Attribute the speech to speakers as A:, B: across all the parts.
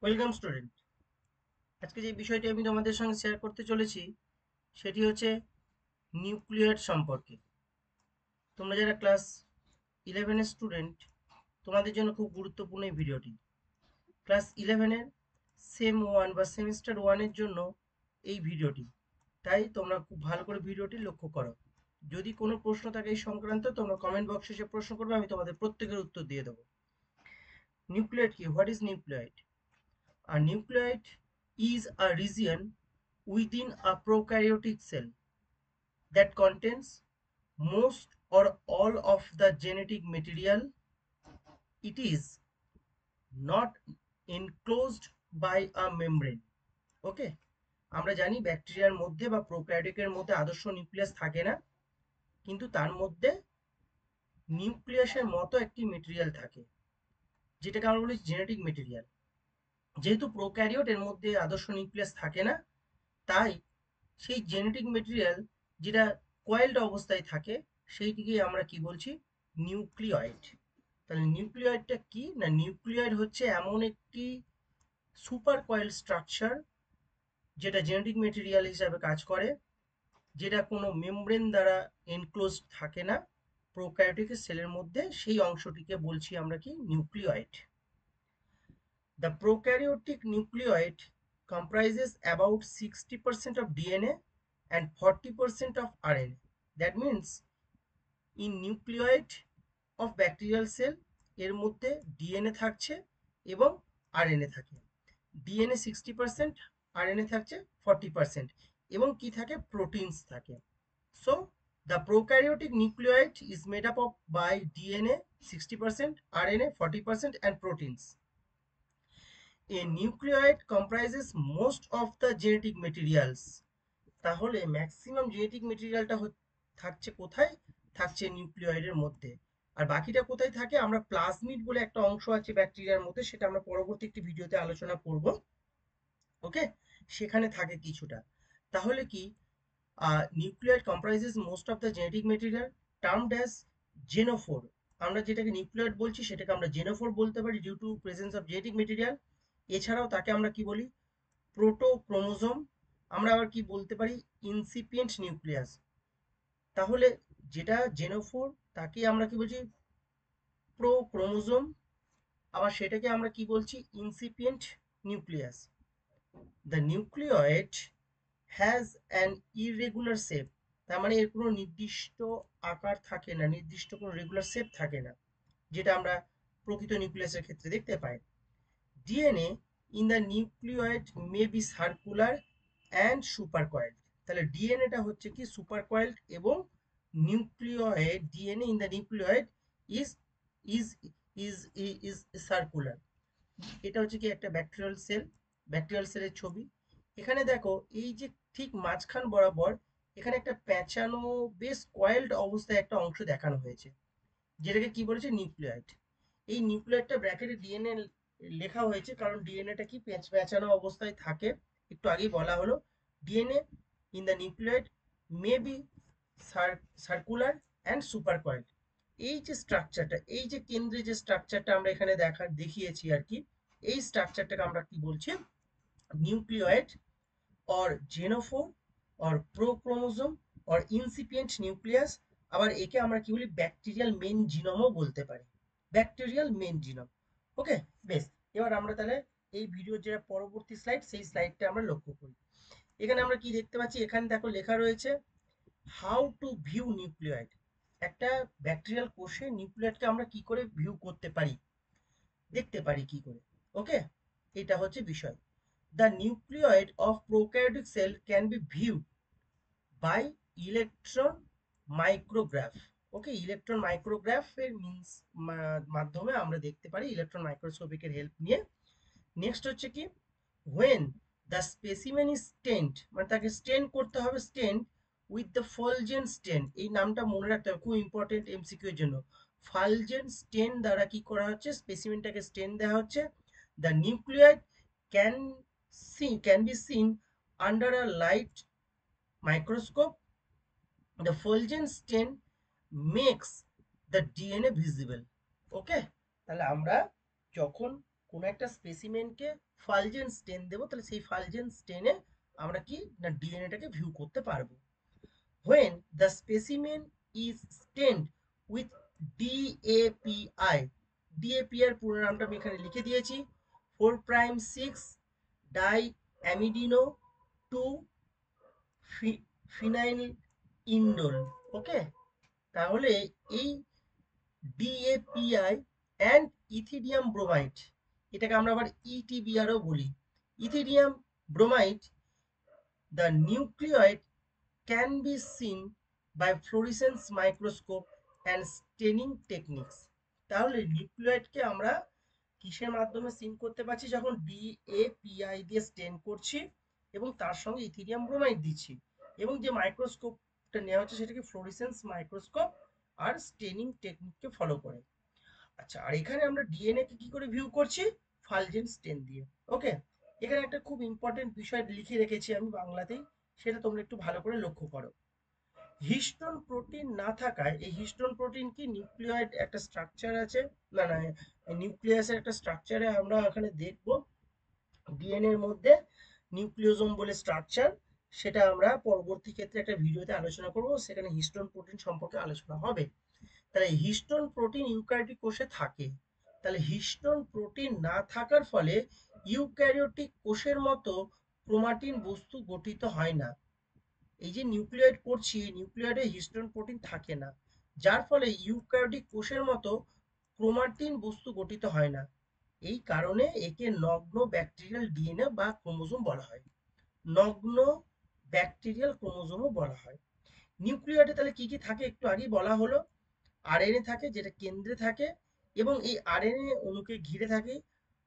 A: Welcome student. আজকে যে বিষয়টি আমি তোমাদের সঙ্গে শেয়ার করতে চলেছি সেটি হচ্ছে নিউক্লিয়ার সম্পর্কে। তোমরা যারা ক্লাস 11-এর স্টুডেন্ট, তোমাদের জন্য খুব গুরুত্বপূর্ণ এই ভিডিওটি। ক্লাস 11-এর সেম ওয়ান বা সেমিস্টার ওয়ানের জন্য এই ভিডিওটি, তাই তোমরা খুব ভালো করে ভিডিওটি লক্ষ্য করো। যদি কোনো প্রশ্ন থাকে এই সংক্রান্ত, তোমরা কমেন্ট বক্সে এসে প্রশ্ন করবে, আমি তোমাদের প্রত্যেকের উত্তর দিয়ে দেবো। নিউক্লিয়েট কি? What is nucleate? A nucleate is a region within a prokaryotic cell that contains most or all of the genetic material. It is not enclosed by a membrane. ওকে, আমরা জানি ব্যাকটেরিয়ার মধ্যে বা প্রোক্যারিওটিকের মধ্যে আদর্শ নিউক্লিয়াস থাকে না, কিন্তু তার মধ্যে নিউক্লিয়াসের মতো একটি মেটেরিয়াল থাকে, যেটাকে আমরা বলি জেনেটিক মেটেরিয়াল। যেহেতু প্রোক্যারিওট এর মধ্যে আদর্শ নিউক্লিয়াস থাকে না, তাই সেই জেনেটিক মেটেরিয়াল যেটা কয়েলড অবস্থায় থাকে সেইটিকে আমরা কি বলছি? নিউক্লিয়েট। তাহলে নিউক্লিয়েটটা কি না? নিউক্লিয়েট হচ্ছে এমন একটি সুপার কয়েল স্ট্রাকচার যেটা জেনেটিক মেটেরিয়াল হিসাবে কাজ করে, যেটা কোনো মেমব্রেন দ্বারা এনক্লোজ থাকে না প্রোক্যারিওটিক সেলের মধ্যে। সেই অংশটিকে বলছি আমরা কি? Nucleate. The prokaryotic nucleoid comprises about 60% of DNA and 40% of RNA. That means in nucleoid of bacterial cell এর মধ্যে ডিএনএ থাকছে এবং আরএনএ থাকে। ডিএনএ 60%, আরএনএ থাকছে 40%, এবং কি থাকে? প্রোটিনস থাকে। So the prokaryotic nucleoid is made up of by DNA 60%, RNA 40%, and proteins. A nucleoid comprises most of the genetic materials. তাহলে ম্যাক্সিমাম জেনেটিক মেটেরিয়ালটা থাকছে কোথায়? থাকছে নিউক্লিয়েটের মধ্যে। আর বাকিটা কোথায় থাকে? আমরা প্লাজমিড বলে একটা অংশ আছে ব্যাকটেরিয়ার মধ্যে, সেটা আমরা পরবর্তী একটি ভিডিওতে আলোচনা করব। ওকে, সেখানে থাকে কিছুটা। তাহলে কি, nucleoid comprises most of the genetic material termed as genophore. আমরা যেটাকে নিউক্লিয়েট বলছি সেটাকে আমরা জেনোফোর বলতে পারি due to presence of genetic material. এছাড়াও তাকে আমরা কি বলি? প্রোটোক্রোমোজোম। আমরা আবার কি বলতে পারি? Incipient nucleus. তাহলে যেটা জেনোফোর তাকে আমরা কি বলছি? প্রোক্রোমোজোম। আবার সেটাকে আমরা কি বলছি? Incipient nucleus. The nucleoid has an irregular shape. তার মানে এর কোনো নির্দিষ্ট আকার থাকে না, নির্দিষ্ট কোনো রেগুলার শেপ থাকে না, যেটা আমরা প্রকৃত নিউক্লিয়াসের ক্ষেত্রে দেখতে পাই। DNA in the nucleoid may be circular and super coiled. তাহলে ডিএনএটা হচ্ছে কি? সুপার কয়েলড, এবং nucleoid DNA in the nucleoid is is is is circular. এটা হচ্ছে কি? একটা ব্যাকটেরিয়াল সেল, ব্যাকটেরিয়াল সেলের ছবি। এখানে দেখো, এই যে ঠিক মাঝখান বরাবর এখানে একটা প্যাঁচানো, বেশ কয়েলড অবস্থায় একটা অংশ দেখানো হয়েছে, যেটাকে কি বলেছে? নিউক্লিয়েট। এই নিউক্লিয়েটটা ব্র্যাকেটে ডিএনএ লেখা হয়েছে, কারণ ডিএনএটা কি পেঁচানো অবস্থায় থাকে। একটু আগেই বলা হলো, DNA in the nucleoid may be circular and super coil. এই যে স্ট্রাকচারটা, এই যে কেন্দ্রে যে স্ট্রাকচারটা আমরা এখানে দেখিয়েছি আর কি, এই স্ট্রাকচারটাকে আমরা কি বলছি? Nucleoid or genophore or prochromosome or incipient nucleus. আবার একে আমরা কি বলি? ব্যাকটেরিয়াল মেন জিনোমও বলতে পারি। Bacterial main genome. ওকে, বেশ। এবার আমরা তাহলে এই ভিডিওর যেটা পরবর্তী স্লাইড, সেই স্লাইডটা আমরা লক্ষ্য করি। এখানে আমরা কি দেখতে পাচ্ছি? এখানে দেখো লেখা রয়েছে হাউ টু ভিউ নিউক্লিয়েট। একটা ব্যাকটেরিয়াল কোষে নিউক্লিয়েটকে আমরা কি করে ভিউ করতে পারি, দেখতে পারি কি করে। ওকে, এটা হচ্ছে বিষয়। The nucleoid of prokaryotic cell can be viewed by electron micrograph. Okay, electron মাইক্রোগ্রাফের মিনস মাধ্যমে আমরা দেখতে পারি, ইলেকট্রন মাইক্রোস্কোপিকের হেল্প নিয়ে। নেক্সট হচ্ছে কি? When the specimen is stained, মানে তাকে স্টেন করতে হবে, stained with the Feulgen stain. এই নামটা মনে রাখতে হবে, খুব ইম্পর্টেন্ট এমসিকিউ এর জন্য। ফালজেন স্টেন দ্বারা কি করা হচ্ছে? স্পেসিমেনটাকে স্টেন দেওয়া হচ্ছে। The nucleate can can be seen under a light microscope. The Fulgen stain makes the DNA visible. ওকে, তাহলে আমরা যখন কোনো একটা স্পেসিমেনকে ফালজেন্স স্টেন দেবো, তাহলে সেই ফালজেন্স স্টেনে আমরা কি না ডিএনএটাকে ভিউ করতে পারবো। when the specimen is stained with DAPI, DAPI এর পুরো নামটা আমি এখানে লিখে দিয়েছি, 4'6 ডাইঅ্যামিডিনো 2 ফিনাইল ইন্ডোল। ওকে, তাহলে এই ডিএপিআই অ্যান্ড ইথিডিয়াম ব্রোমাইড, এটাকে আমরা আবার ইটিবিআরও বলি, ethidium bromide, the nucleoid can be seen by fluorescence microscope and staining techniques। তাহলে নিউক্লিয়েটকে আমরা কিসের মাধ্যমে সিন করতে পারছি, যখন ডিএপিআই দিয়ে স্টেন করছি এবং তার সঙ্গে ইথিডিয়াম ব্রোমাইড দিচ্ছি, এবং যে মাইক্রোস্কোপটা নেওয়া হচ্ছে সেটাকে ফ্লোরেসেন্স মাইক্রোস্কোপ আর স্টেনিং টেকনিককে ফলো করে। আচ্ছা, আর এখানে আমরা ডিএনএ কে কি করে ভিউ করছি, ফালজেন্স স্টেন দিয়ে। ওকে, এখানে একটা খুব ইম্পর্টেন্ট বিষয় লিখে রেখেছি আমি বাংলাতেই, সেটা তোমরা একটু ভালো করে লক্ষ্য করো। হিস্টোন প্রোটিন না থাকায়, এই হিস্টোন প্রোটিন কি নিউক্লিয়েট একটা স্ট্রাকচার আছে, না না নিউক্লিয়াসের একটা স্ট্রাকচারে আমরা এখানে দেখব ডিএনএ এর মধ্যে নিউক্লিওজোম বলে স্ট্রাকচার, সেটা আমরা পরবর্তী ক্ষেত্রে একটা ভিডিওতে আলোচনা করব, সেখানে হিস্টোন প্রোটিন সম্পর্কে আলোচনা হবে। তাহলে হিস্টোন প্রোটিন ইউক্যারিওটিক কোষে থাকে, তাহলে হিস্টোন প্রোটিন না থাকার ফলে ইউক্যারিওটিক কোষের মতো ক্রোমাটিন বস্তু গঠিত হয় না। এই যে নিউক্লিয়েট করছি, নিউক্লিয়েটে হিস্টোন প্রোটিন থাকে না, যার ফলে ইউক্যারিওটিক কোষের মতো ক্রোমাটিন বস্তু গঠিত হয় না। এই কারণে একে নগ্ন ব্যাকটেরিয়াল ডিএনএ বা ক্রোমোজোম বলা হয়, নগ্ন ব্যাকটেরিয়াল ক্রোমোজোমও বলা হয়। নিউক্লিয়েটে তাহলে কি কি থাকে একটু আগেই বলা হলো, আরএনএ থাকে যেটা কেন্দ্রে থাকে, এবং এই আরএনএ অণুকে ঘিরে থাকে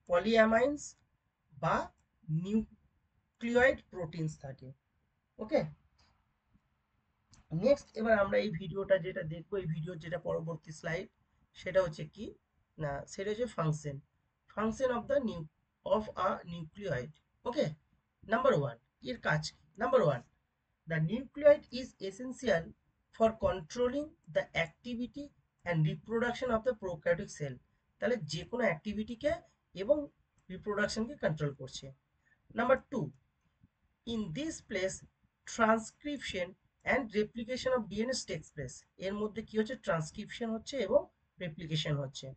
A: পলিঅ্যামাইন্স বা নিউক্লিয়েট প্রোটিনস থাকে। ওকে, নেক্সট এবার আমরা এই ভিডিওটা যেটা দেখবো, এই ভিডিওর যেটা পরবর্তী স্লাইড, সেটা হচ্ছে কি না, সেটা হচ্ছে function, function of the of a nucleate. Okay, number one, এর কাজ, number one, the nucleus is essential for controlling the activity and reproduction of the prokaryotic cell। তাহলে যে কোনো অ্যাক্টিভিটিকে এবং রিপ্রোডাকশনকে কন্ট্রোল করছে। Number two, in this place transcription and replication of DNA takes place, এর মধ্যে কি হচ্ছে, ট্রান্সক্রিপশন হচ্ছে এবং রেপ্লিকেশন হচ্ছে।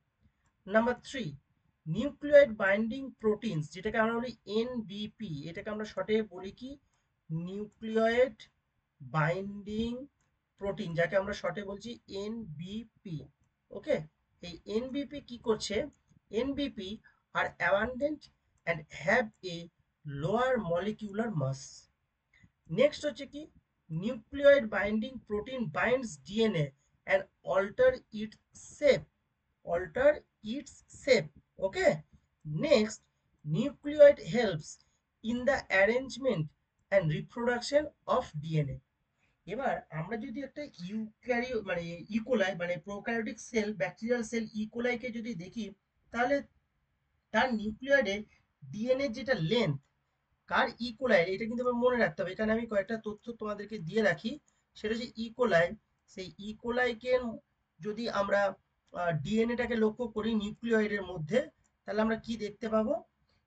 A: Number three, nucleoid binding proteins, যেটাকে আমরা বলি এনবিপি, এটাকে আমরা শর্টে বলি কি, নিউক্লিয়েট বাইন্ডিং প্রোটিন, যাকে আমরা শর্টে বলছি এনবিপি। ওকে, এই এনবিপি কি করছে, NBP are abundant and have a lower molecular mass. Next হচ্ছে কি, nucleoid binding protein binds DNA and alter its shape, alter its shape। Okay, next, nucleoid helps in the arrangement and reproduction of DNA। এবার আমরা যদি একটা ইউক্যারিও মানে E. coli মানে prokaryotic sell, bacterial sell ইকোলাইকে যদি দেখি, তাহলে তার নিউক্লিয়েডে ডিএনএ যেটা লেন্থ, কার ইকোলাই, এটা কিন্তু আমার মনে রাখতে হবে, এখানে আমি কয়েকটা তথ্য তোমাদেরকে দিয়ে রাখি। সেটা হচ্ছে ইকোলাই, সেই ইকোলাইকে যদি আমরা ডিএনএটাকে লক্ষ্য করি নিউক্লিয়েডের মধ্যে, তাহলে আমরা কি দেখতে পাবো,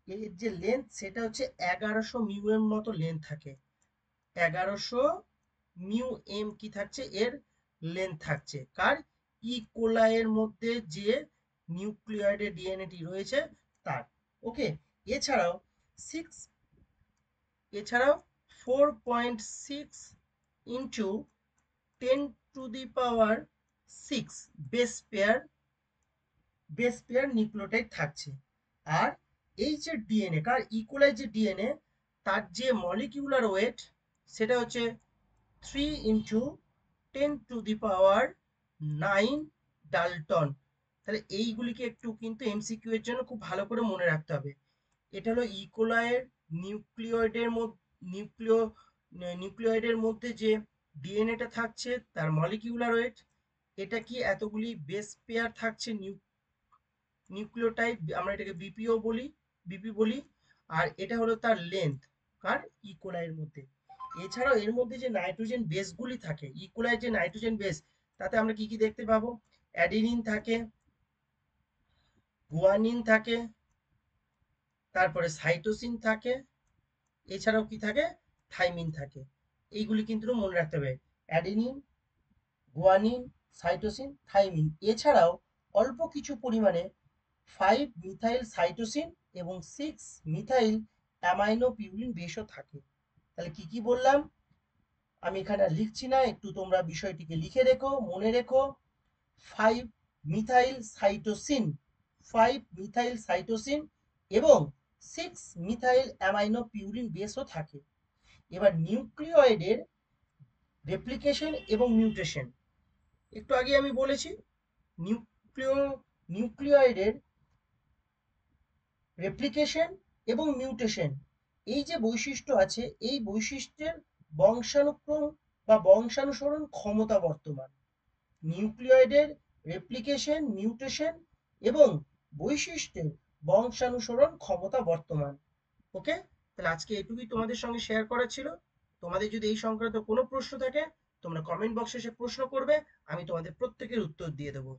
A: এর যে লেন্থ সেটা হচ্ছে 1100 মিউ মতো লেন্থ থাকে, 1100 মিউ এম কি থাকছে, এর লেন্থ থাকছে, কার ইকোলাইয়ের মধ্যে যে নিউক্লিয়েডের ডিএনএটি রয়েছে তার। ওকে, এছাড়াও সিক্স এছাড়াও 4.6 ইন্টু 10⁶ বেস পেয়ার নিউক্লিওটাইড থাকছে। আর এই যে ডিএনএ, কার ইকোলাই যে ডিএনএ, তার যে মলিকিউলার ওয়েট সেটা হচ্ছে 3 × 10⁹ ডালটন। তাহলে এইগুলিকে একটু কিন্তু এমসিকিউ এর জন্য খুব ভালো করে মনে রাখতে হবে। এটা হলো ইকোলাইয়ের নিউক্লিয়েডের মধ্যে যে ডিএনএটা থাকছে তার মলিকিউলার ওয়েট, এটা কি এতগুলি বেস পেয়ার থাকছে নিউক্লিওটাইড, আমরা এটাকে বিপিও বলি, বিপি বলি, আর এটা হলো তার লেন্থ, কার ইকোলাইয়ের মধ্যে। এছাড়াও এর মধ্যে যে নাইট্রোজেন বেসগুলি থাকে, ইকোলাইয়ের যে নাইট্রোজেন বেস, তাতে আমরা কি কি দেখতে পাবো, অ্যাডিনিন থাকে, গুয়ানিন থাকে, তারপরে সাইটোসিন থাকে, এছাড়াও কি থাকে, থাইমিন থাকে। এইগুলি কিন্তু মনে রাখতে হবে, অ্যাডেনিন, গুয়ানিন, সাইটোসিন, থাইমিন, এছাড়াও অল্প কিছু পরিমাণে 5 মিথাইল সাইটোসিন এবং 6 মিথাইল অ্যামাইনো পিউরিন বেসও থাকে। তাহলে কি কি বললাম আমি এখানে আর লিখছি না, একটু তোমরা বিষয়টিকে লিখে রেখো, মনে রেখো। 5 মিথাইল সাইটোসিন, 5 মিথাইল সাইটোসিন এবং 6 মিথাইল অ্যামাইনো পিউরিন বেসও থাকে। এবার নিউক্লিওয়েডের রেপ্লিকেশন এবং মিউটেশন, একটু আগে আমি বলেছি নিউক্লিওয়েডের রেপ্লিকেশন এবং মিউটেশন, এই যে বৈশিষ্ট্য আছে, এই বৈশিষ্ট্যের বংশানুক্রম বা বংশানুসরণ ক্ষমতা বর্তমান। নিউক্লিওয়েডের রেপ্লিকেশন, মিউটেশন এবং বৈশিষ্ট্যের বংশানুসরণ ক্ষমতা বর্তমান। ওকে, তাহলে আজকে এটুকুই তোমাদের সঙ্গে শেয়ার করা ছিল। তোমাদের যদি এই সংক্রান্ত কোনো প্রশ্ন থাকে তোমরা কমেন্ট বক্সে এসে প্রশ্ন করবে, আমি তোমাদের প্রত্যেকের উত্তর দিয়ে দেবো।